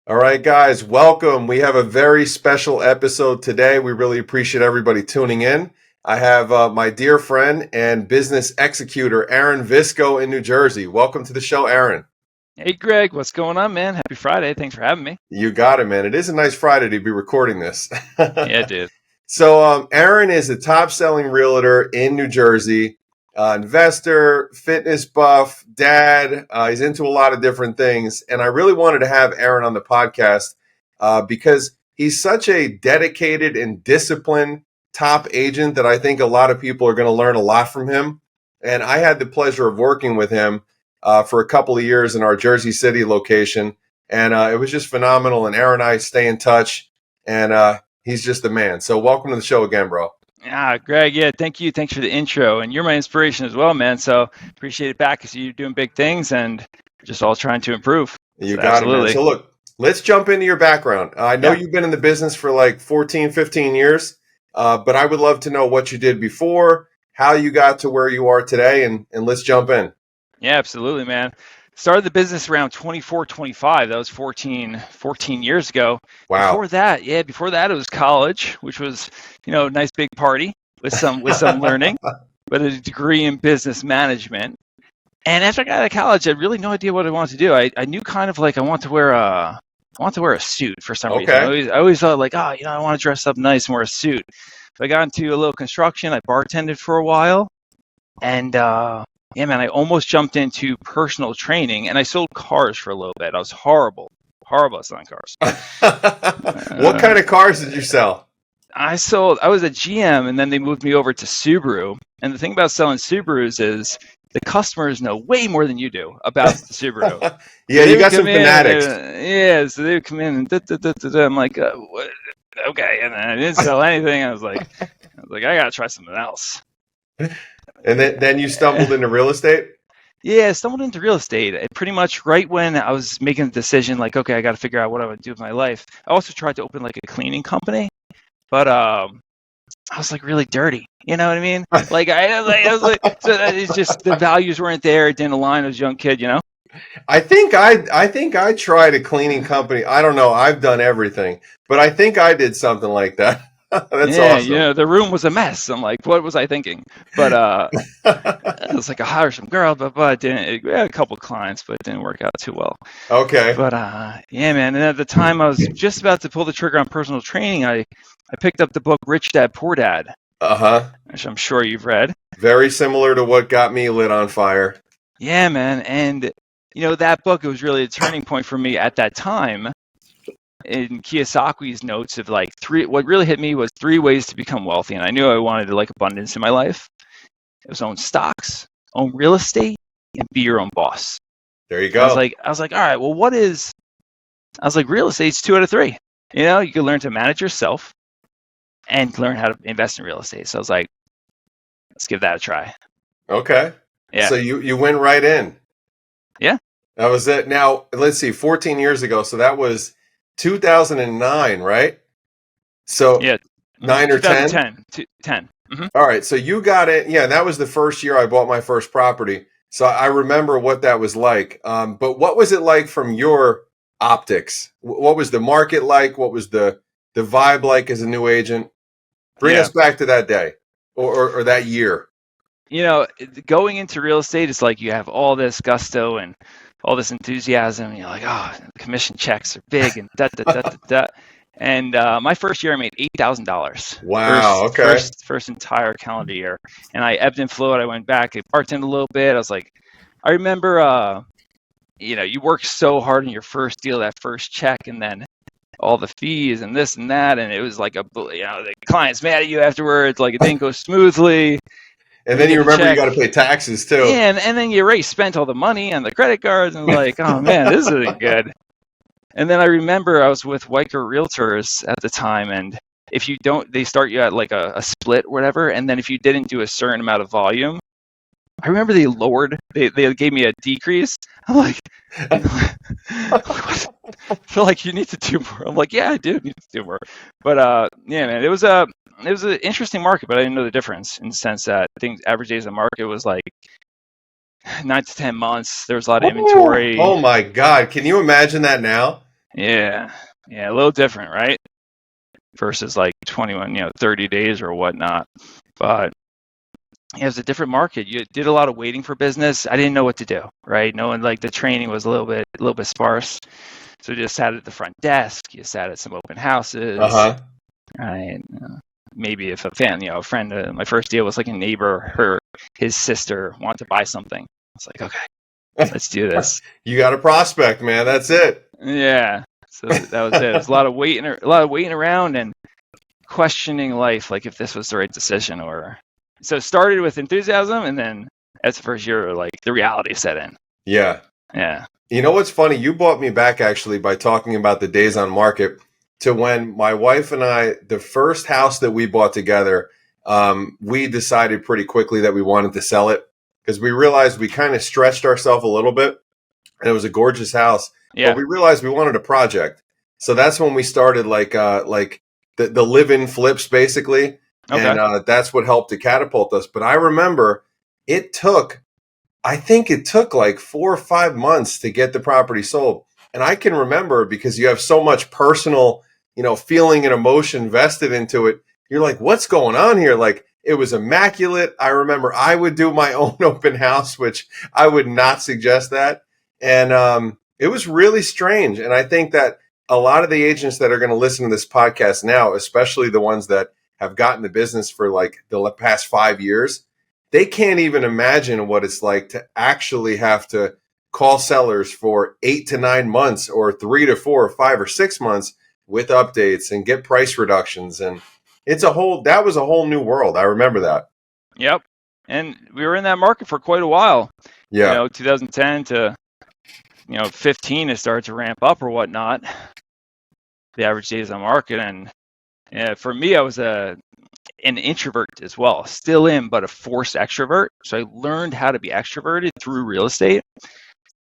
All right, guys, welcome. We have a very special episode today. We really appreciate everybody tuning in. I have my dear friend and business executor, Aaron Visco in New Jersey. Welcome to the show, Aaron. Hey, Greg, what's going on, man? Happy Friday. Thanks for having me. You got it, man. It is a nice Friday to be recording this. Yeah, dude. So Aaron is a top-selling realtor in New Jersey, investor, fitness buff, dad. He's into a lot of different things. And I really wanted to have Aaron on the podcast because he's such a dedicated and disciplined top agent that I think a lot of people are going to learn a lot from him. And I had the pleasure of working with him for a couple of years in our Jersey City location. And it was just phenomenal. And Aaron and I stay in touch. And he's just the man. So welcome to the show again, bro. Greg, yeah, thank you. Thanks for the intro. And you're my inspiration as well, man. So appreciate it back because you're doing big things and just all trying to improve. You got it, man. So look, let's jump into your background. I know you've been in the business for like 14, 15 years, but I would love to know what you did before, how you got to where you are today, and let's jump in. Yeah, absolutely, man. Started the business around 24, 25. That was 14 years ago. Wow. Before that, it was college, which was, a nice big party with some learning, but a degree in business management. And after I got out of college, I had really no idea what I wanted to do. I knew kind of like I want to wear a suit for some reason. I always thought like, I want to dress up nice and wear a suit. So I got into a little construction. I bartended for a while, and I almost jumped into personal training, and I sold cars for a little bit. I was horrible at selling cars. What kind of cars did you sell? I was a GM, and then they moved me over to Subaru. And the thing about selling Subarus is the customers know way more than you do about the Subaru. Yeah, you got some fanatics. So they would come in and I'm like, what? Okay, and then I didn't sell anything. I was like, I gotta try something else. And then you stumbled into real estate? Yeah, I stumbled into real estate. Pretty much right when I was making the decision, like, okay, I got to figure out what I would do with my life. I also tried to open like a cleaning company, but I was like really dirty. You know what I mean? Like I was like, so it's just the values weren't there. It didn't align. I was a young kid, I think I tried a cleaning company. I don't know. I've done everything, but I think I did something like that. That's awesome. The room was a mess. I'm like, what was I thinking? But it was like I hired some girl, but I didn't. We had a couple clients, but it didn't work out too well. Okay. But man. And at the time, I was just about to pull the trigger on personal training. I picked up the book Rich Dad Poor Dad. Which I'm sure you've read. Very similar to what got me lit on fire. Yeah, man. And that book, it was really a turning point for me at that time. In Kiyosaki's notes of like what really hit me was 3 ways to become wealthy. And I knew I wanted to like abundance in my life. It was own stocks, own real estate, and be your own boss. There you go. I was like, all right, well, real estate's 2 out of 3. You can learn to manage yourself and learn how to invest in real estate. So I was like, let's give that a try. Okay. Yeah. So you went right in. Yeah. That was it. Now, let's see, 14 years ago. So that was 2009, right? So yeah, 9 or 10? 10. Mm-hmm. All right. So you got it. Yeah, that was the first year I bought my first property. So I remember what that was like. But what was it like from your optics? What was the market like? What was the vibe like as a new agent? Bring us back to that day or that year. Going into real estate, it's like you have all this gusto and all this enthusiasm. And you're like, the commission checks are big and da. And my first year, I made $8,000. Wow. Okay. First entire calendar year. And I ebbed and flowed. I went back, I bartended a little bit. I remember, you worked so hard in your first deal, that first check, and then all the fees and this and that. And it was like the client's mad at you afterwards. Like it didn't go smoothly. And then you remember you got to pay taxes too. Yeah, and then you already spent all the money on the credit cards, and like, oh man, this isn't good. And then I remember I was with Weicker Realtors at the time, and if you don't, they start you at like a split or whatever, and then if you didn't do a certain amount of volume, I remember they gave me a decrease. I'm like, what? I feel like you need to do more. I'm like, yeah, I do need to do more. But man, it was an interesting market, but I didn't know the difference in the sense that I think average days on market was like 9 to 10 months. There was a lot of inventory. Oh my God. Can you imagine that now? Yeah. Yeah. A little different, right? Versus like 21, 30 days or whatnot. But it was a different market. You did a lot of waiting for business. I didn't know what to do, right? Knowing like the training was a little bit sparse. So just sat at the front desk. You sat at some open houses, Uh-huh. right? Maybe if a friend, my first deal was like a neighbor, his sister wanted to buy something. I was like, okay, let's do this. You got a prospect, man. That's it. Yeah. So that was it. It was a lot of waiting around and questioning life, like if this was the right decision or. So it started with enthusiasm, and then as the first year, like the reality set in. Yeah. Yeah. You know what's funny? You brought me back actually by talking about the days on market to when my wife and I, the first house that we bought together, we decided pretty quickly that we wanted to sell it because we realized we kind of stretched ourselves a little bit, and it was a gorgeous house, Yeah. but we realized we wanted a project. So that's when we started like the live-in flips basically. Okay. And that's what helped to catapult us. But I remember I think it took like 4 or 5 months to get the property sold. And I can remember because you have so much personal, feeling and emotion vested into it. You're like, what's going on here? Like, it was immaculate. I remember I would do my own open house, which I would not suggest that. And it was really strange. And I think that a lot of the agents that are going to listen to this podcast now, especially the ones that have gotten the business for like the past 5 years, they can't even imagine what it's like to actually have to call sellers for 8 to 9 months or 3 to 4 or 5 or 6 months with updates and get price reductions. And that was a whole new world. I remember that. Yep. And we were in that market for quite a while. Yeah. 2010 to 15, it started to ramp up or whatnot. The average days on market, and for me, I was an introvert as well, still am, but a forced extrovert. So I learned how to be extroverted through real estate.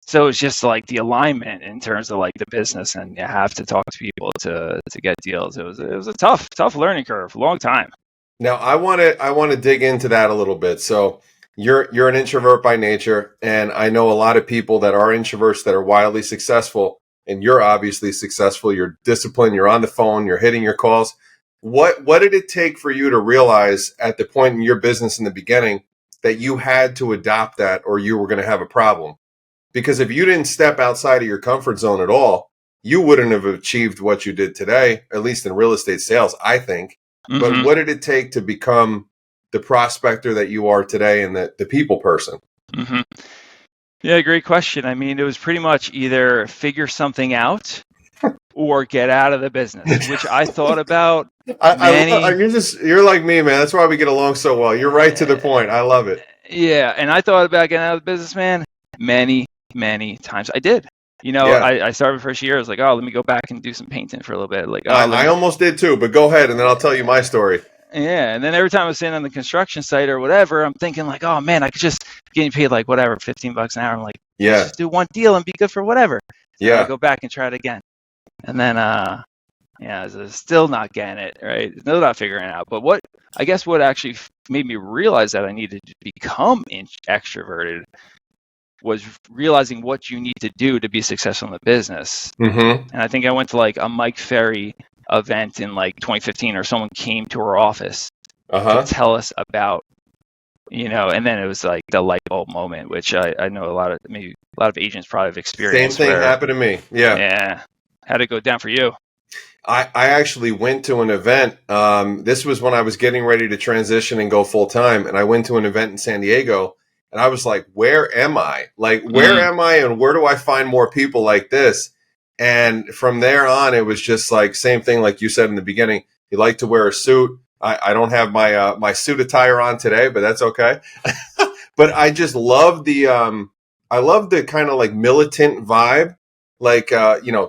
So it's just like the alignment in terms of like the business, and you have to talk to people to get deals. It was a tough learning curve, long time. Now I want to dig into that a little bit. So you're an introvert by nature, and I know a lot of people that are introverts that are wildly successful, and you're obviously successful. You're disciplined, you're on the phone, you're hitting your calls. What did it take for you to realize at the point in your business in the beginning that you had to adopt that or you were going to have a problem? Because if you didn't step outside of your comfort zone at all, you wouldn't have achieved what you did today, at least in real estate sales, I think. Mm-hmm. But what did it take to become the prospector that you are today and the people person? Mm-hmm. Yeah, great question. I mean, it was pretty much either figure something out or get out of the business, which I thought about. You're like me, man. That's why we get along so well. You're right to the point. I love it. Yeah, and I thought about getting out of the business, man, many times. I did. I started first year. I was like, oh, let me go back and do some painting for a little bit. Like, I almost did too, but go ahead, and then I'll tell you my story. Yeah, and then every time I was sitting on the construction site or whatever, I'm thinking like, oh man, I could just getting paid like whatever, $15 an hour. I'm like, just do one deal and be good for whatever. So I go back and try it again, and then so still not getting it right. Still not figuring it out. But what actually made me realize that I needed to become extroverted was realizing what you need to do to be successful in the business. Mm-hmm. And I think I went to like a Mike Ferry event in like 2015, or someone came to our office to tell us about, and then it was like the light bulb moment, which I know a lot of agents probably have experienced. Same thing happened to me. Yeah. How'd it go down for you? I actually went to an event. This was when I was getting ready to transition and go full time. And I went to an event in San Diego, and I was like, where am I? Like, where am I? And where do I find more people like this? And from there on, it was just like same thing, like you said in the beginning. You like to wear a suit. I don't have my suit attire on today, but that's okay. But I just love the kind of like militant vibe. Like,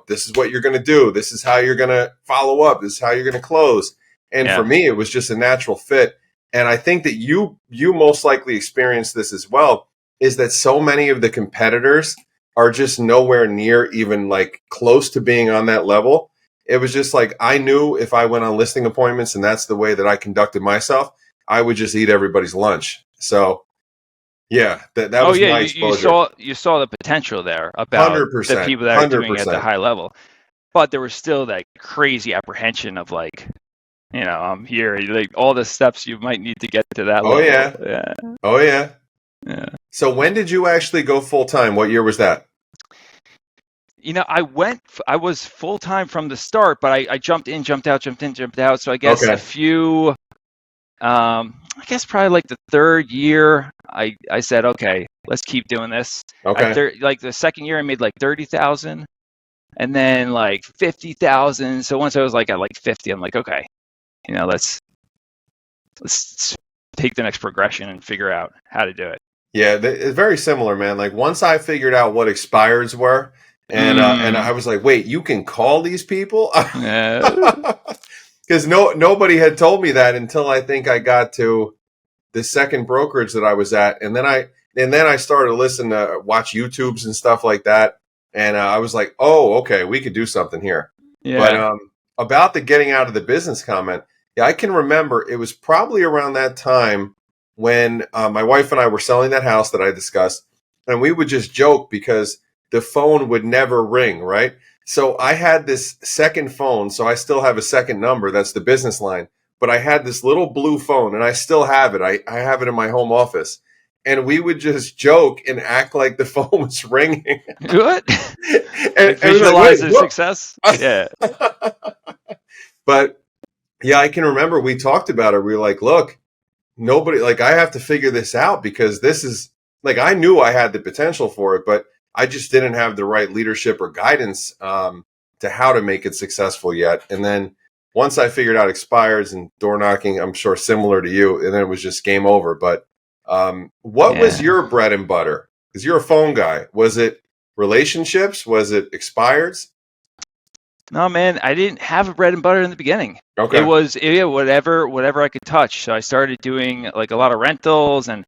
this is what you're going to do. This is how you're going to follow up. This is how you're going to close. And for me, it was just a natural fit. And I think that you most likely experienced this as well, is that so many of the competitors are just nowhere near even like close to being on that level. It was just like, I knew if I went on listing appointments and that's the way that I conducted myself, I would just eat everybody's lunch. So yeah, that was my exposure. You saw the potential there about 100%, the people that are doing it at the high level. but there was still that crazy apprehension of like, I'm here, like all the steps you might need to get to that Oh level. yeah. Yeah. Oh yeah. Yeah. So when did you actually go full time? What year was that? I was full time from the start, but I jumped in, jumped out, jumped in, jumped out. So I guess Okay. I guess probably like the third year, I said, okay, let's keep doing this. Okay. Like the second year, I made like 30,000, and then like 50,000. So once I was like at like 50, I'm like, okay, let's take the next progression and figure out how to do it. Yeah, it's very similar, man. Like once I figured out what expireds were, and I was like, wait, you can call these people? Because nobody had told me that until I think I got to the second brokerage that I was at, and then I started to watch YouTubes and stuff like that, and I was like, oh, okay, we could do something here. But Yeah. about the getting out of the business comment, yeah, I can remember it was probably around that time when my wife and I were selling that house that I discussed, and we would just joke because the phone would never ring, right? So I had this second phone, so I still have a second number. That's the business line. But I had this little blue phone, and I still have it. I have it in my home office. And we would just joke and act like the phone was ringing. What? And Visualize the like, success? Yeah. But yeah, I can remember we talked about it. We were like, look, nobody, like, I have to figure this out because this is, like, I knew I had the potential for it, but I just didn't have the right leadership or guidance to how to make it successful yet. And then once I figured out expires and door knocking, I'm sure similar to you, and then it was just game over. But what was your bread and butter? Because you're a phone guy. Was it relationships? Was it expireds? No, man, I didn't have a bread and butter in the beginning. Okay. It was whatever I could touch. So I started doing like a lot of rentals and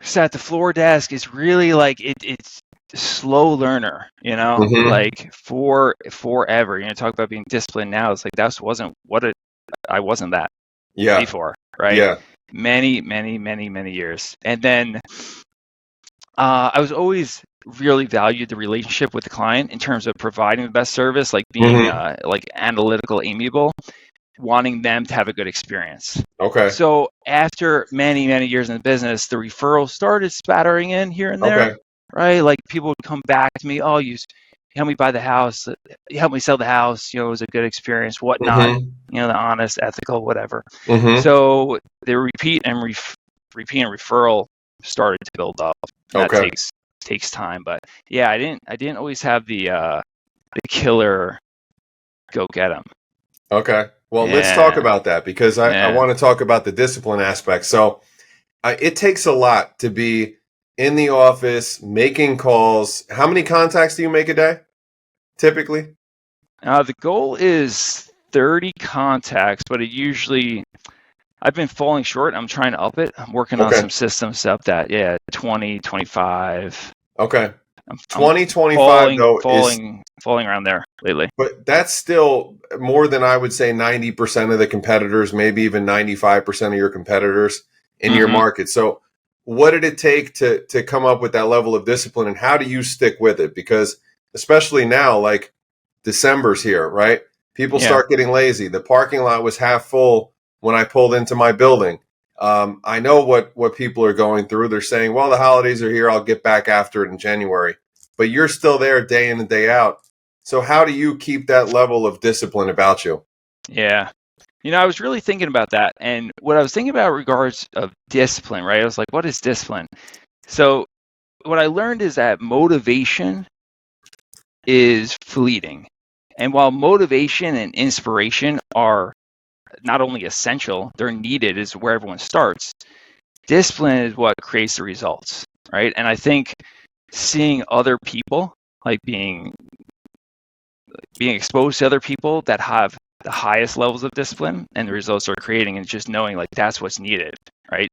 sat at the floor desk. It's really like it's a slow learner, Mm-hmm. like forever. Talk about being disciplined now. It's like I wasn't that before, right? Yeah. Many, many, many, many years. And then I was always really valued the relationship with the client in terms of providing the best service, like being like analytical, amiable, wanting them to have a good experience. Okay. So after many, many years in the business, the referrals started spattering in here and there, Okay. right? Like people would come back to me, oh, you helped me buy the house, you helped me sell the house, it was a good experience, whatnot, Mm-hmm. the honest, ethical, whatever. Mm-hmm. So the repeat and referral started to build up. That takes time, but yeah, I didn't always have the killer go get 'em. Okay. Well, let's talk about that because I want to talk about the discipline aspect. So it takes a lot to be in the office, making calls. How many contacts do you make a day, typically? The goal is 30 contacts, but I've been falling short. I'm trying to up it. I'm working on some systems to up that. Yeah, 20, 25. Okay. I'm 2025 though falling around there lately. But that's still more than I would say 90% of the competitors, maybe even 95% of your competitors in your market. So what did it take to come up with that level of discipline, and how do you stick with it? Because especially now, like December's here, right? People start getting lazy. The parking lot was half full when I pulled into my building. I know what people are going through. They're saying, well, the holidays are here. I'll get back after it in January. But you're still there day in and day out. So how do you keep that level of discipline about you? Yeah. I was really thinking about that. And what I was thinking about in regards of discipline, right? I was like, what is discipline? So what I learned is that motivation is fleeting. And while motivation and inspiration are not only essential, they're needed, is where everyone starts. Discipline is what creates the results, right? And I think seeing other people, like being exposed to other people that have the highest levels of discipline and the results they're creating, and just knowing like that's what's needed, right?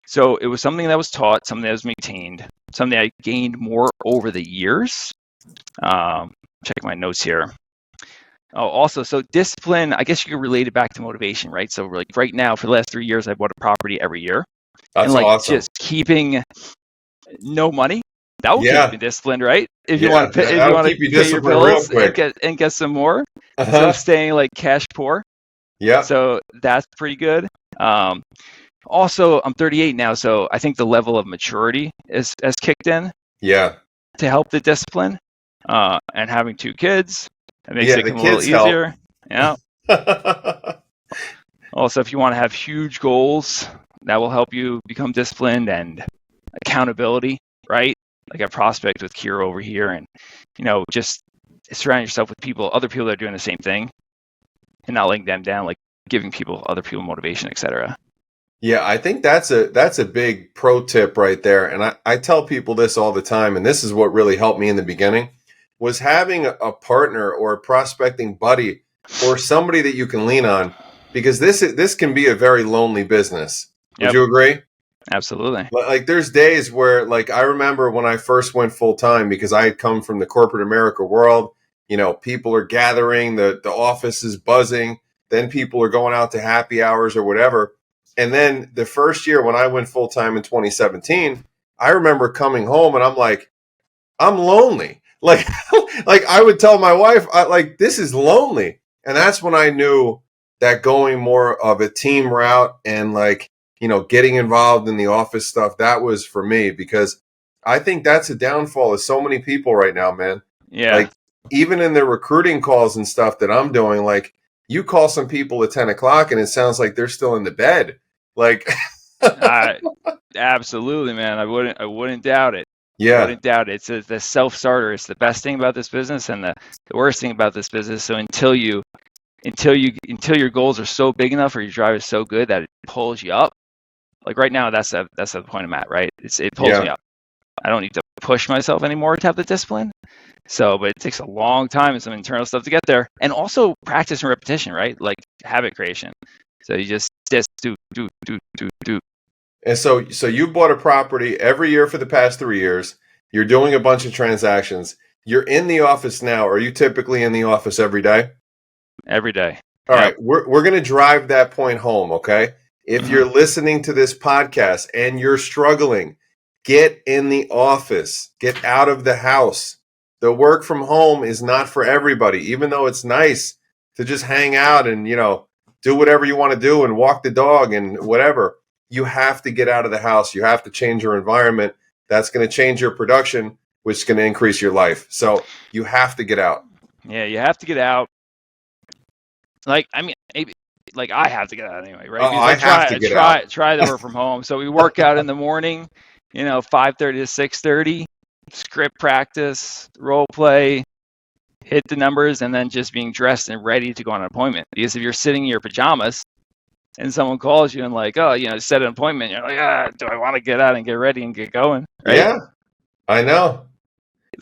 So it was something that was taught, something that was maintained, something I gained more over the years. Check my notes here. Oh, also, so discipline, I guess you could relate it back to motivation, right? So like right now, for the last 3 years, I've bought a property every year. That's and like awesome. just keeping no money, That will keep Yeah. you disciplined, right? If you Yeah. want to pay, if you That'll want to keep you pay your disciplined real bills quick. and get some more, instead of Uh-huh. staying like cash poor. Yep. So that's pretty good. Um, Also, I'm 38 now, so I think the level of maturity has kicked in Yeah. to help the discipline. And having 2 kids, it makes Yeah. it The come a little kids help. easier. Yeah. Also, if you want to have huge goals, that will help you become disciplined, and accountability, right? Like a prospect with Kira over here, and just surround yourself with other people that are doing the same thing, and not letting them down, like giving other people motivation, etc. Yeah, I think that's a big pro tip right there. And I tell people this all the time, and this is what really helped me in the beginning, was having a partner or a prospecting buddy or somebody that you can lean on, because this can be a very lonely business. Would Yep, you agree? absolutely. Like there's days where, like, I remember when I first went full time, because I had come from the corporate America world, people are gathering, the office is buzzing, then people are going out to happy hours or whatever. And then the first year when I went full time in 2017, I remember coming home and I'm like, I'm lonely. Like, like I would tell my wife, like, this is lonely. And that's when I knew that going more of a team route and, like, getting involved in the office stuff, that was for me, because I think that's a downfall of so many people right now, man. Yeah. Like, even in the recruiting calls and stuff that I'm doing, like, you call some people at 10 o'clock and it sounds like they're still in the bed. Like, Absolutely, man. I wouldn't doubt it. yeah, Wouldn't doubt it. It's the self-starter. It's the best thing about this business and the worst thing about this business. So until your goals are so big enough or your drive is so good that it pulls you up. Like right now, that's the point I'm at, right? It pulls me yeah. up. I don't need to push myself anymore to have the discipline. So, but it takes a long time and some internal stuff to get there, and also practice and repetition, right? Like habit creation. So you just do. And so you bought a property every year for the past 3 years. You're doing a bunch of transactions. You're in the office now. Are you typically in the office every day? Every day. All Yep. right, we're going to drive that point home, okay? If you're listening to this podcast and you're struggling, get in the office. Get out of the house. The work from home is not for everybody, even though it's nice to just hang out and, do whatever you want to do and walk the dog and whatever. You have to get out of the house. You have to change your environment. That's going to change your production, which is going to increase your life. So you have to get out. Yeah, you have to get out. Like, I mean, maybe, like I have to get out anyway, right? Because I have to get out. try to work from home. So we work out in the morning, 5:30 to 6:30, script practice, role play, hit the numbers, and then just being dressed and ready to go on an appointment. Because if you're sitting in your pajamas and someone calls you and like, oh, set an appointment, you're like, do I want to get out and get ready and get going, right? Yeah, I know.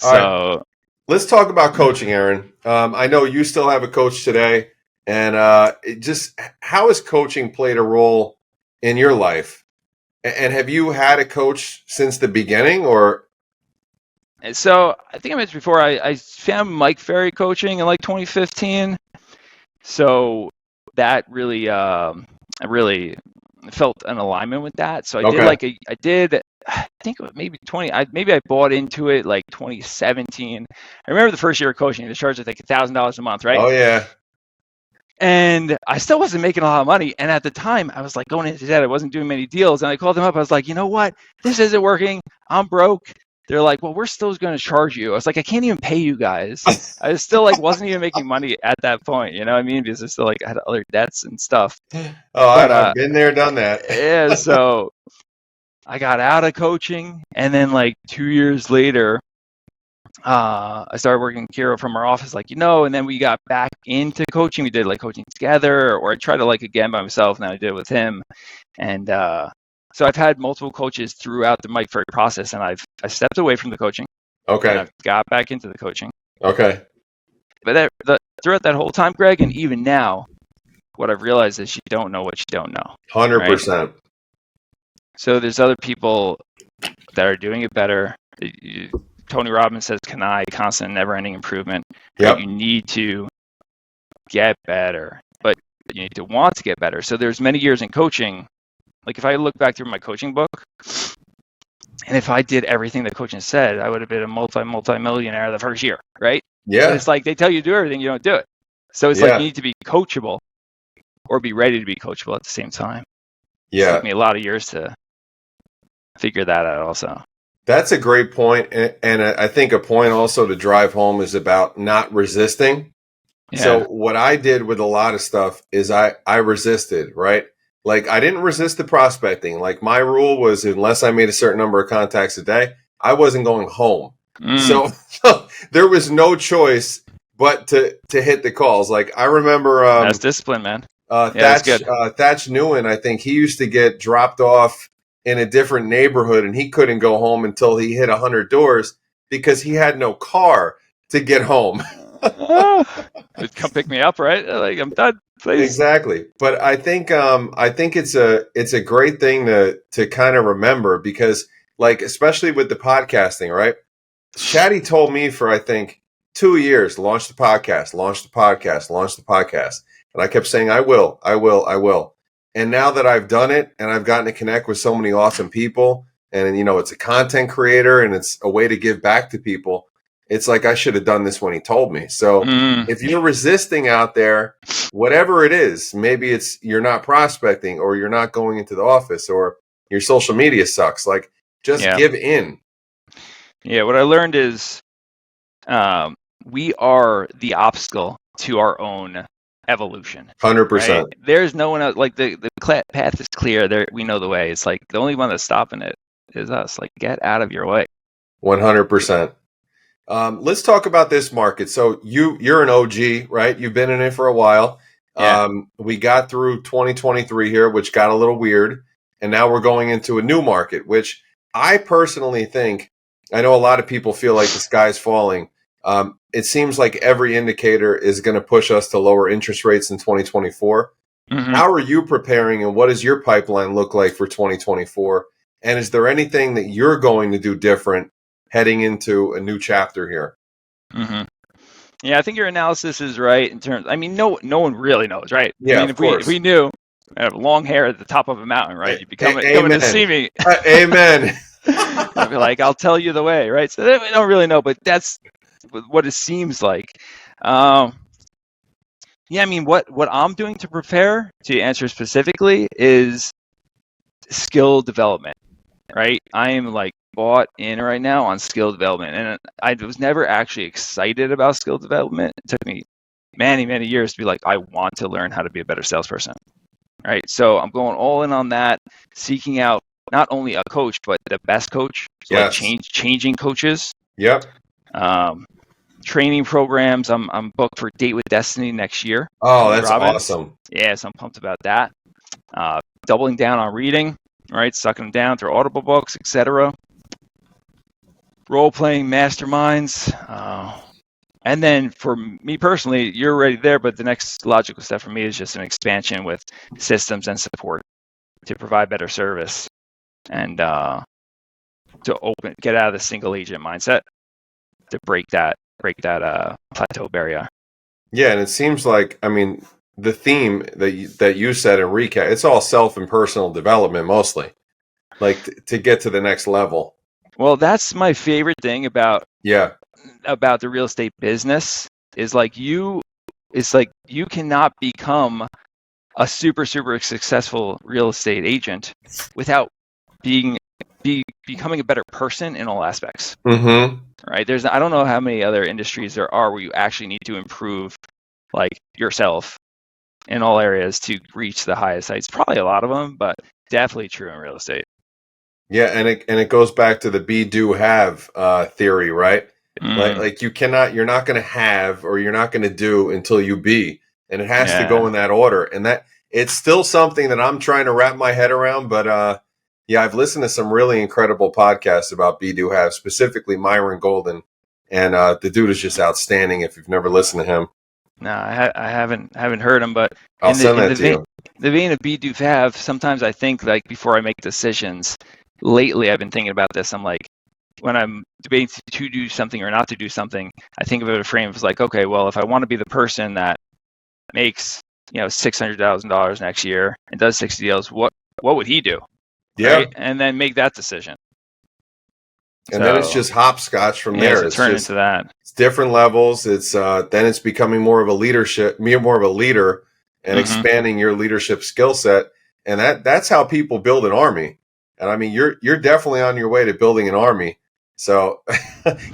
All right, So let's talk about coaching, Aaron. I know you still have a coach today, and how has coaching played a role in your life? And have you had a coach since the beginning, or? So I think I mentioned before, I found Mike Ferry coaching in like 2015. So that really, I really felt an alignment with that. So Okay. I think maybe maybe I bought into it like 2017. I remember the first year of coaching, they charged like $1,000 a month, right? Oh yeah. And I still wasn't making a lot of money. And at the time, I was like going into debt. I wasn't doing many deals. And I called them up. I was like, you know what? This isn't working. I'm broke. They're like, well, we're still going to charge you. I was like, I can't even pay you guys. I was still like, wasn't even making money at that point. You know what I mean? Because I still like had other debts and stuff. Oh, But I've been there, done that. yeah, so I got out of coaching. And then like 2 years later, I started working with Kira from our office, and then we got back into coaching. We did like coaching together, or I tried to like again by myself, and then I did it with him. And so I've had multiple coaches throughout the Mike Ferry process, and I stepped away from the coaching, and Okay. I've got back into the coaching. Okay. But throughout that whole time, Greg, and even now, what I've realized is you don't know what you don't know. 100%. So there's other people that are doing it better. Tony Robbins says, constant, never-ending improvement. Yep. You need to get better, but you need to want to get better. So there's many years in coaching. Like if I look back through my coaching book, And if I did everything the coach said, I would have been a multi-millionaire the first year, right? But Yeah. it's like they tell you to do everything, you don't do it. So it's like you Yeah. need to be coachable or be ready to be coachable at the same time. It Yeah. took me a lot of years to figure that out also. That's a great point. And I think a point also to drive home is about not resisting. So Yeah. what I did with a lot of stuff is I resisted, right? Like I didn't resist the prospecting. Like my rule was unless I made a certain number of contacts a day, I wasn't going home. So there was no choice but to hit the calls. Like I remember That's discipline, man. Yeah, that's good. Thatch Newen, I think he used to get dropped off in a different neighborhood and he couldn't go home until he hit 100 doors because he had no car to get home. Come pick me up, right? Like I'm done, please. Exactly. But I think it's a great thing to kind of remember because like especially with the podcasting, right? Shaddy told me for I think 2 years, launch the podcast, launch the podcast, launch the podcast. And I kept saying, I will. And now that I've done it and I've gotten to connect with so many awesome people and, you know, it's a content creator and it's a way to give back to people. It's like I should have done this when he told me. So if you're resisting out there, whatever it is, maybe it's you're not prospecting or you're not going into the office or your social media sucks. Like just give in. Yeah, what I learned is we are the obstacle to our own evolution. 100%. Right? There's no one else. Like the path is clear. There, we know the way. It's like the only one that's stopping it is us. Like get out of your way. 100%. Let's talk about this market. So you're an OG, right? You've been in it for a while. Yeah. We got through 2023 here, which got a little weird. And now we're going into a new market, which I personally think, I know a lot of people feel like the sky's falling. It seems like every indicator is going to push us to lower interest rates in 2024. Mm-hmm. How are you preparing and what does your pipeline look like for 2024? And is there anything that you're going to do different heading into a new chapter here? Mm-hmm. Yeah, I think your analysis is right in terms. I mean, no one really knows, right? Yeah, I mean, of course. If we knew, I have long hair at the top of a mountain, right? You'd be coming to see me. Amen. I'd be like, I'll tell you the way, right? So we don't really know, but that's what it seems like. Yeah, I mean, what I'm doing to prepare, to answer specifically, is skill development, right? I am like bought in right now on skill development, and I was never actually excited about skill development. It took me many years to be like, I want to learn how to be a better salesperson, right? So I'm going all in on that, seeking out not only a coach but the best coach. So yes. Like changing coaches. Yep. Training programs. I'm booked for Date with Destiny next year. Oh, that's awesome. Yeah, so I'm pumped about that. Doubling down on reading, right? Sucking them down through Audible books, etc. Role-playing masterminds. And then for me personally, you're already there, but the next logical step for me is just an expansion with systems and support to provide better service and to get out of the single agent mindset to break that plateau barrier. Yeah, and it seems like, I mean, the theme that you said in recap, it's all self and personal development mostly, like to get to the next level. Well, that's my favorite thing about the real estate business is like you cannot become a super successful real estate agent without becoming a better person in all aspects. Mm-hmm. Right? I don't know how many other industries there are where you actually need to improve like yourself in all areas to reach the highest heights. Probably a lot of them, but definitely true in real estate. Yeah, and it goes back to the be, do, have theory, right? Like you're not going to have or you're not going to do until you be, and it has to go in that order. And that it's still something that I'm trying to wrap my head around. But I've listened to some really incredible podcasts about be, do, have, specifically Myron Golden, and the dude is just outstanding. If you've never listened to him, no, I haven't heard him, but I'll send that to you. The vein of be, do, have. Sometimes I think like before I make decisions. Lately, I've been thinking about this. I'm like, when I'm debating to do something or not to do something, I think of it in a frame of like, okay, well, if I want to be the person that makes $600,000 next year and does 60 deals, what would he do? Yeah, right? And then make that decision. And then it's So just hopscotch from yeah, there. so It's turn just into that. it's different levels. It's then it's becoming more of a leader, and Mm-hmm. expanding your leadership skill set. And that's how people build an army. And I mean, you're definitely on your way to building an army. So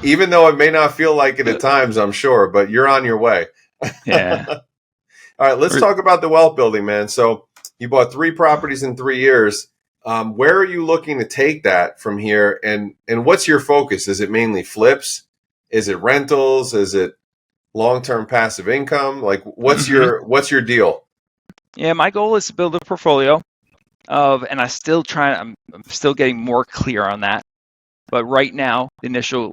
even though it may not feel like it at times, I'm sure, but you're on your way. Yeah. All right, let's talk about the wealth building, man. So you bought 3 properties in 3 years. Where are you looking to take that from here? And what's your focus? Is it mainly flips? Is it rentals? Is it long-term passive income? Like, what's Mm-hmm. your deal? Yeah, my goal is to build a portfolio and I'm still getting more clear on that. But right now, the initial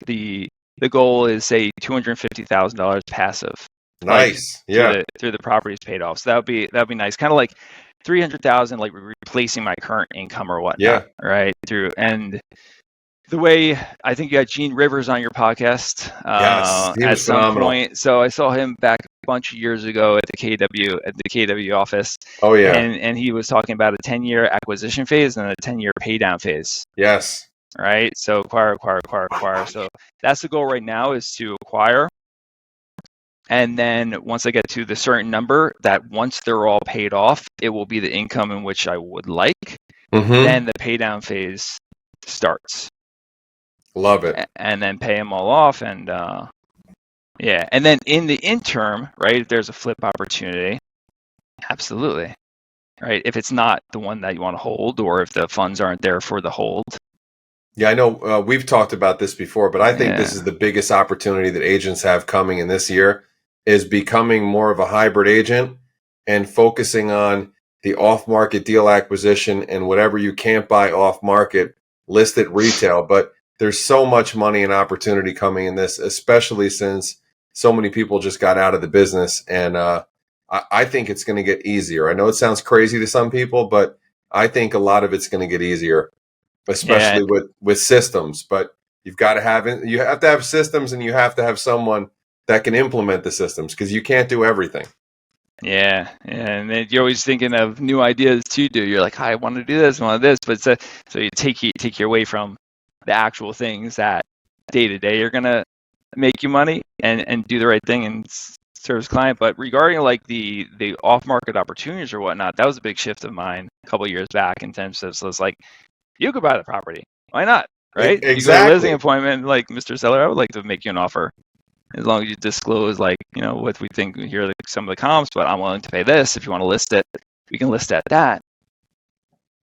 the goal is say $250,000 passive, like Nice, yeah, through the properties paid off. So that'd be nice. Kind of like 300,000, like replacing my current income or whatnot, yeah, right? And the way I think you got Gene Rivers on your podcast yes. He at was some phenomenal. point. So I saw him back a bunch of years ago at the KW office, Oh yeah, and he was talking about a 10-year acquisition phase and a 10-year pay down phase. yes. Right. So acquire. So that's the goal right now, is to acquire. And then once I get to the certain number, that once they're all paid off, it will be the income in which I would like. Mm-hmm. Then the pay down phase starts, Love it. and then pay them all off. And yeah. And then in the interim, right, if there's a flip opportunity, absolutely. Right. If it's not the one that you want to hold, or if the funds aren't there for the hold. Yeah, I know we've talked about this before, but I think this is Yeah. the biggest opportunity that agents have coming in this year, is becoming more of a hybrid agent and focusing on the off-market deal acquisition, and whatever you can't buy off-market, list it retail. But there's so much money and opportunity coming in this, especially since so many people just got out of the business. And I think it's going to get easier. I know it sounds crazy to some people, but I think a lot of it's going to get easier, Yeah. especially with systems. But you have to have systems, and you have to have someone that can implement the systems, because you can't do everything. Yeah, and then you're always thinking of new ideas to do. You're like, I want to do this, I want to do this, but so you take you away from the actual things that day to day are gonna make you money and do the right thing and service client. But regarding like the off market opportunities or whatnot, that was a big shift of mine a couple of years back in terms of, so it's like, you could buy the property, why not, right? You go to a listing Exactly. appointment, like, Mr. Seller, I would like to make you an offer, as long as you disclose, like, what we think here are some of the comps, but I'm willing to pay this. If you want to list it, we can list at that.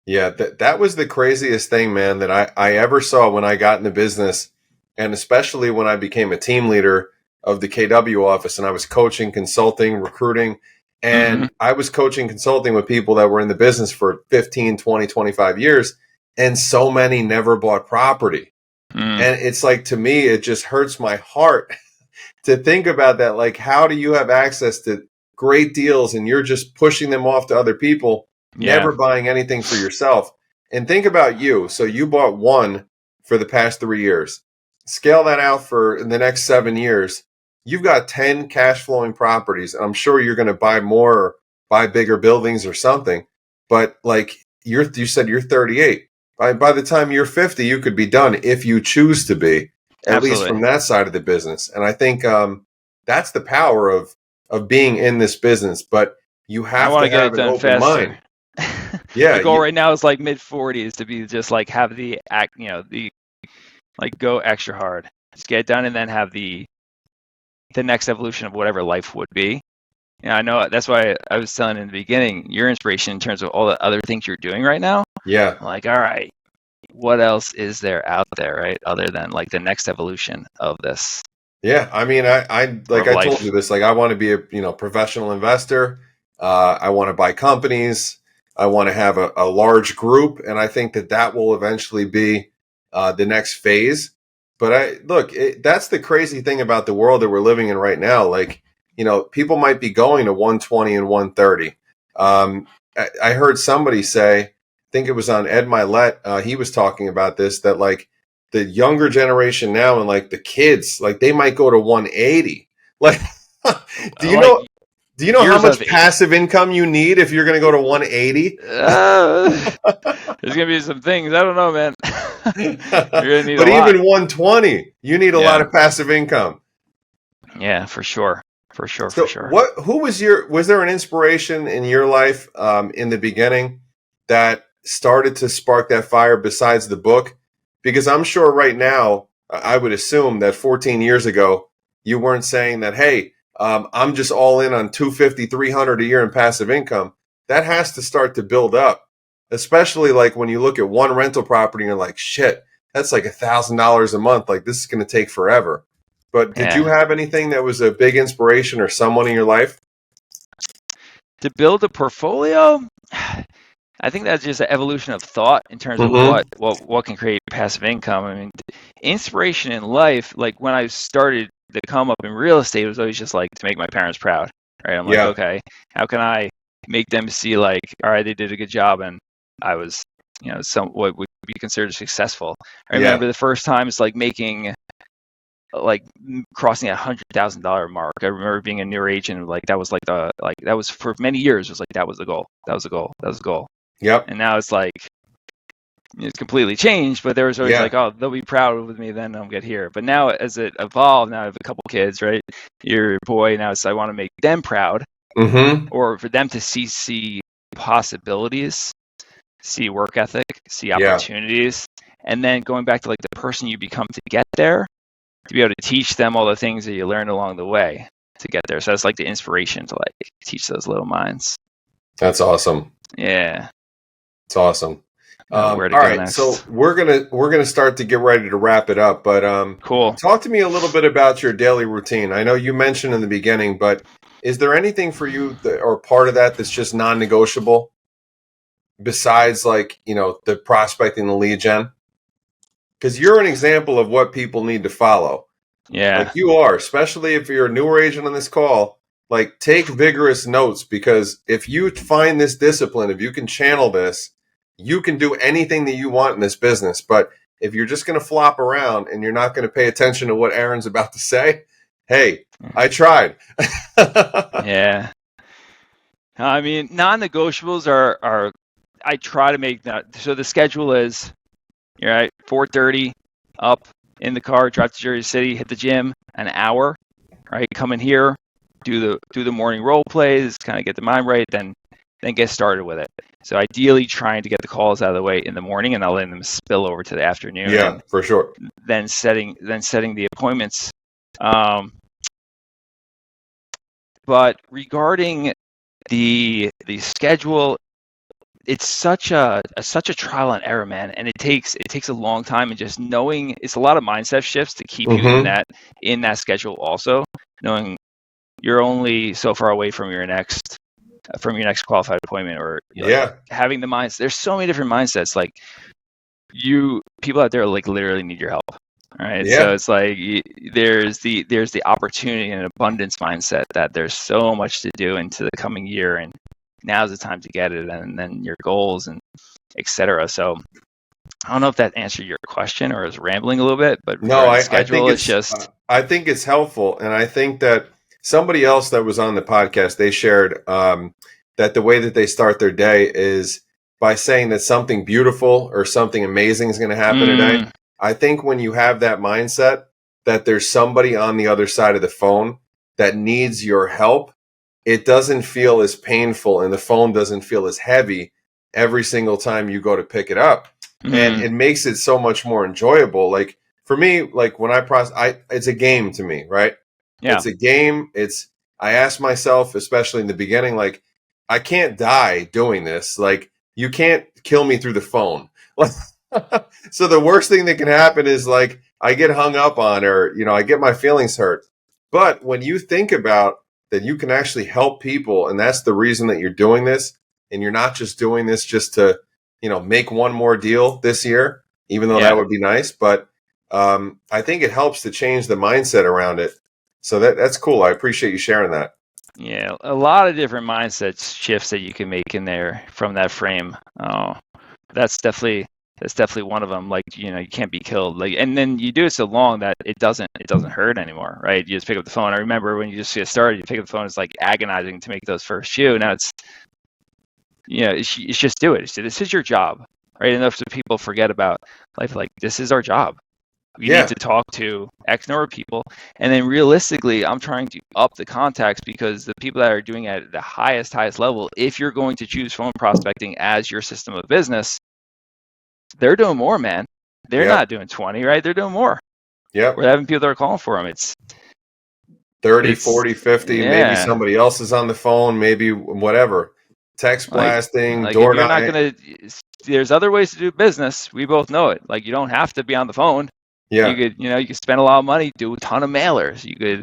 Yeah, that was the craziest thing, man, that I ever saw when I got in the business, and especially when I became a team leader of the KW office, and I was coaching, consulting, recruiting, Mm-hmm. and I was coaching, consulting with people that were in the business for 15, 20, 25 years, and so many never bought property. Mm. And it's like, to me, it just hurts my heart to think about that. Like, how do you have access to great deals and you're just pushing them off to other people, Yeah, never buying anything for yourself? And think about you. So you bought one for the past 3 years. Scale that out for the next 7 years. You've got 10 cash flowing properties. And I'm sure you're going to buy more, or buy bigger buildings or something. But like, you said you're 38. By the time you're 50, you could be done if you choose to be, at least absolutely. from that side of the business. And I think that's the power of being in this business. But you I have want to to get have it an done open mind. faster. Yeah, The goal right now is like mid 40s, to be just like have the act, the like go extra hard, just get it done, and then have the next evolution of whatever life would be. I know that's why I was telling in the beginning, your inspiration in terms of all the other things you're doing right now. yeah, I'm like, all right, what else is there out there, right? Other than like the next evolution of this, yeah. I mean, I or like of I told life. you this. Like, I want to be a professional investor. I want to buy companies. I want to have a large group, and I think that will eventually be the next phase. But that's the crazy thing about the world that we're living in right now. Like, people might be going to 120 and 130. I heard somebody say, I think it was on Ed Milet, he was talking about this, that like the younger generation now, and like the kids, like they might go to 180. Like, do you Like know? Do you know how years much of passive income you need if you're going to go to 180? there's gonna be some things I don't know, man. You're gonna need a But lot. even 120, you need a lot of passive income. Yeah, for sure. For sure. So who was there an inspiration in your life in the beginning that started to spark that fire besides the book? Because I'm sure right now, I would assume that 14 years ago, you weren't saying that, hey, I'm just all in on 250, 300 a year in passive income. That has to start to build up, especially like when you look at one rental property and you're like, shit, that's like $1,000 a month. Like this is going to take forever. But did you have anything that was a big inspiration or someone in your life? To build a portfolio, I think that's just an evolution of thought in terms of what can create passive income. I mean, inspiration in life, like when I started to come up in real estate, it was always just like to make my parents proud, right? I'm like, okay, how can I make them see like, all right, they did a good job and I was, what would be considered successful. I remember the first times like making, like crossing a $100,000 mark. I remember being a new agent, like that was like that was for many years. It was like that was the goal. That was the goal. That was the goal. Yep. And now it's like it's completely changed. But there was always like, oh, they'll be proud with me, then I'll get here. But now as it evolved, now I have a couple kids, right? You're a boy now, so I want to make them proud, or for them to see possibilities, see work ethic, see opportunities, and then going back to like the person you become to get there, to be able to teach them all the things that you learned along the way to get there. So that's like the inspiration to like teach those little minds. That's awesome. Yeah. It's awesome. All right. Next. So we're gonna start to get ready to wrap it up, but cool. Talk to me a little bit about your daily routine. I know you mentioned in the beginning, but is there anything for you or part of that that's just non-negotiable besides like, the prospecting, the lead gen? Because you're an example of what people need to follow. Yeah. Like you are, especially if you're a newer agent on this call, like take vigorous notes, because if you find this discipline, if you can channel this, you can do anything that you want in this business. But if you're just going to flop around and you're not going to pay attention to what Aaron's about to say, hey, I tried. Yeah. I mean, non-negotiables are I try to make that. So the schedule is, you're right, 4:30 up in the car, drive to Jersey City, hit the gym, an hour, right? Come in here, do the morning role plays, kind of get the mind right, then get started with it. So ideally trying to get the calls out of the way in the morning and not letting them spill over to the afternoon. Yeah, for sure. Then setting the appointments. But regarding the schedule, it's such a trial and error, man, and it takes a long time, and just knowing it's a lot of mindset shifts to keep you in that schedule. Also, knowing you're only so far away from your next qualified appointment, or having the mindset. There's so many different mindsets. Like people out there like literally need your help. All right, so it's like there's the opportunity and abundance mindset that there's so much to do into the coming year, and now's the time to get it, and then your goals and etc. So I don't know if that answered your question or is rambling a little bit, but no, I think it's helpful, and I think that somebody else that was on the podcast, they shared that the way that they start their day is by saying that something beautiful or something amazing is going to happen today. I think when you have that mindset that there's somebody on the other side of the phone that needs your help, it doesn't feel as painful and the phone doesn't feel as heavy every single time you go to pick it up. And it makes it so much more enjoyable. Like for me, like when it's a game to me, right? Yeah. It's a game. I ask myself, especially in the beginning, like, I can't die doing this. Like, you can't kill me through the phone. So the worst thing that can happen is like I get hung up on, or I get my feelings hurt. But when you think about that, you can actually help people, and that's the reason that you're doing this, and you're not just doing this just to make one more deal this year, even though that would be nice. But I think it helps to change the mindset around it. So that's cool. I appreciate you sharing that. Yeah, a lot of different mindset shifts that you can make in there from that frame. Oh, that's definitely one of them. Like, you can't be killed. Like, and then you do it so long that it doesn't hurt anymore, right? You just pick up the phone. I remember when you just get started, you pick up the phone. It's like agonizing to make those first few. Now it's just do it. This is your job. right? Enough so people forget about life. Like, this is our job. We Yeah. need to talk to X number of people. And then realistically, I'm trying to up the contacts, because the people that are doing it at the highest level, if you're going to choose phone prospecting as your system of business, they're doing more, man. They're Yep. not doing 20, right? They're doing more. Yep. We're having people that are calling for them. It's 30, 40, 50. yeah. Maybe somebody else is on the phone, maybe whatever. Text blasting, like door if you're not knocking. there's other ways to do business. We both know it. Like, you don't have to be on the phone. Yeah. You could spend a lot of money, do a ton of mailers. You could,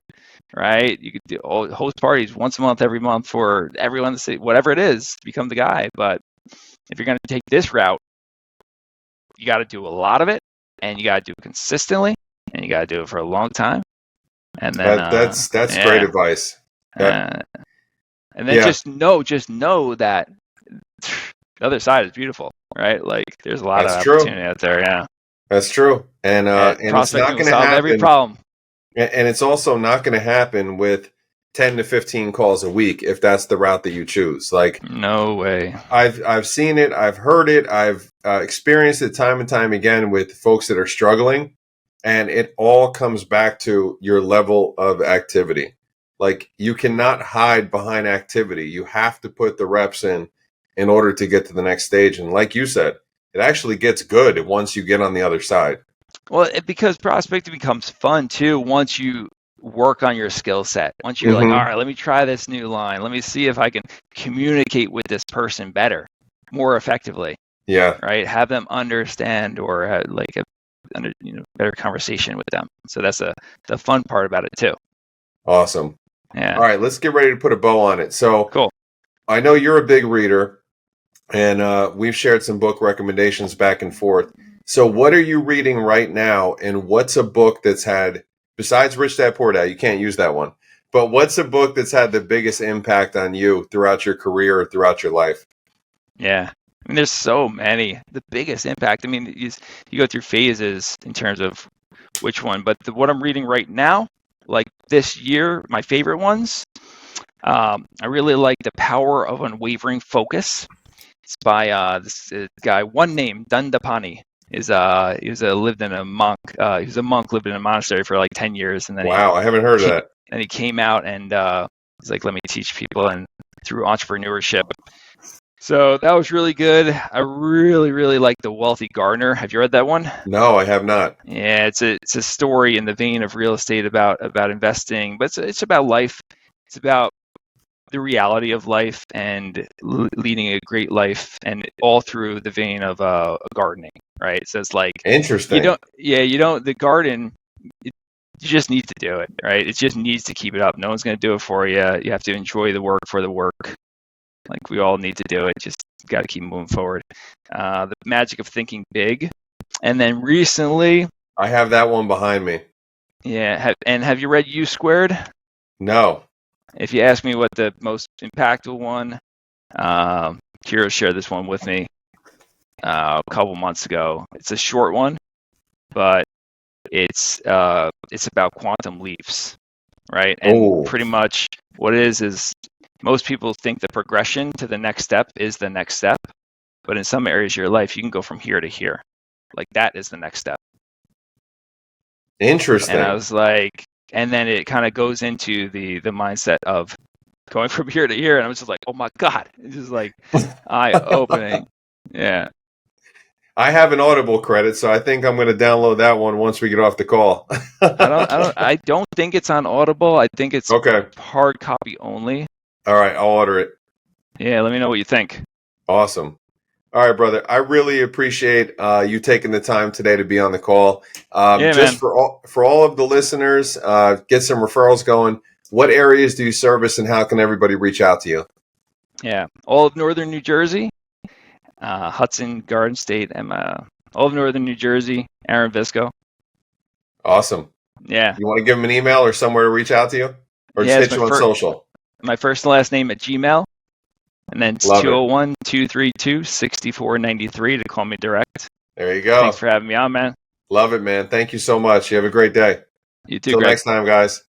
right? You could host parties once a month, every month, for everyone to say whatever it is, become the guy. But if you're going to take this route, you got to do a lot of it, and you got to do it consistently, and you got to do it for a long time. And then that's great advice. And then just know that the other side is beautiful, right? Like, there's a lot of opportunity out there. Yeah. That's true. And it's not going to happen. Every problem. And it's also not going to happen with 10 to 15 calls a week if that's the route that you choose. Like, no way. I've seen it. I've heard it. I've experienced it time and time again with folks that are struggling. And it all comes back to your level of activity. Like, you cannot hide behind activity. You have to put the reps in order to get to the next stage. And like you said, it actually gets good once you get on the other side. Well, because prospecting becomes fun too once you work on your skill set. Once you're like, all right, let me try this new line. Let me see if I can communicate with this person better, more effectively. Yeah. Right. Have them understand, or have like a better conversation with them. So that's the fun part about it too. Awesome. Yeah. All right, let's get ready to put a bow on it. So cool. I know you're a big reader, and we've shared some book recommendations back and forth. So what are you reading right now, and what's a book that's had, besides Rich Dad Poor Dad, you can't use that one, but what's a book that's had the biggest impact on you throughout your career or throughout your life? Yeah. I mean, there's so many. The biggest impact, I mean, you go through phases in terms of which one, but what I'm reading right now, like this year, my favorite ones, I really like The Power of Unwavering Focus. It's by this guy, one name, Dandapani. He was a monk, lived in a monastery for like 10 years, and then I haven't heard of that. And he came out, and he's like, let me teach people, and through entrepreneurship. So that was really good. I really, really like The Wealthy Gardener. Have you read that one? No, I have not. Yeah, it's a story in the vein of real estate about investing, but it's about life. It's about the reality of life and leading a great life, and all through the vein of gardening, right? So it's like, interesting. The garden, you just need to do it, right? It just needs to keep it up. No one's going to do it for you. You have to enjoy the work for the work. Like, we all need to do it. Just got to keep moving forward. The Magic of Thinking Big. And then recently, I have that one behind me. Yeah. Have you read U Squared? No. If you ask me what the most impactful one, Kira shared this one with me a couple months ago. It's a short one, but it's about quantum leaps, right? And pretty much what it is most people think the progression to the next step is the next step, but in some areas of your life, you can go from here to here. Like, that is the next step. Interesting. And I was like, and then it kind of goes into the mindset of going from here to here, and I was just like, oh my God, it's just like eye-opening. Yeah. I have an Audible credit, so I think I'm going to download that one once we get off the call. I don't think it's on Audible. I think it's hard copy only. All right, I'll order it. Yeah, let me know what you think. Awesome. All right, brother. I really appreciate you taking the time today to be on the call. Just man. For all of the listeners, get some referrals going. What areas do you service, and how can everybody reach out to you? Yeah, all of northern New Jersey, Hudson, Garden State, and all of northern New Jersey, Aaron Visco. Awesome. Yeah. You want to give them an email or somewhere to reach out to you? Or just hit you on social? My first and last name at Gmail. And then it's 201-232-6493 to call me direct. There you go. Thanks for having me on, man. Love it, man. Thank you so much. You have a great day. You too, Till Greg. next time, guys.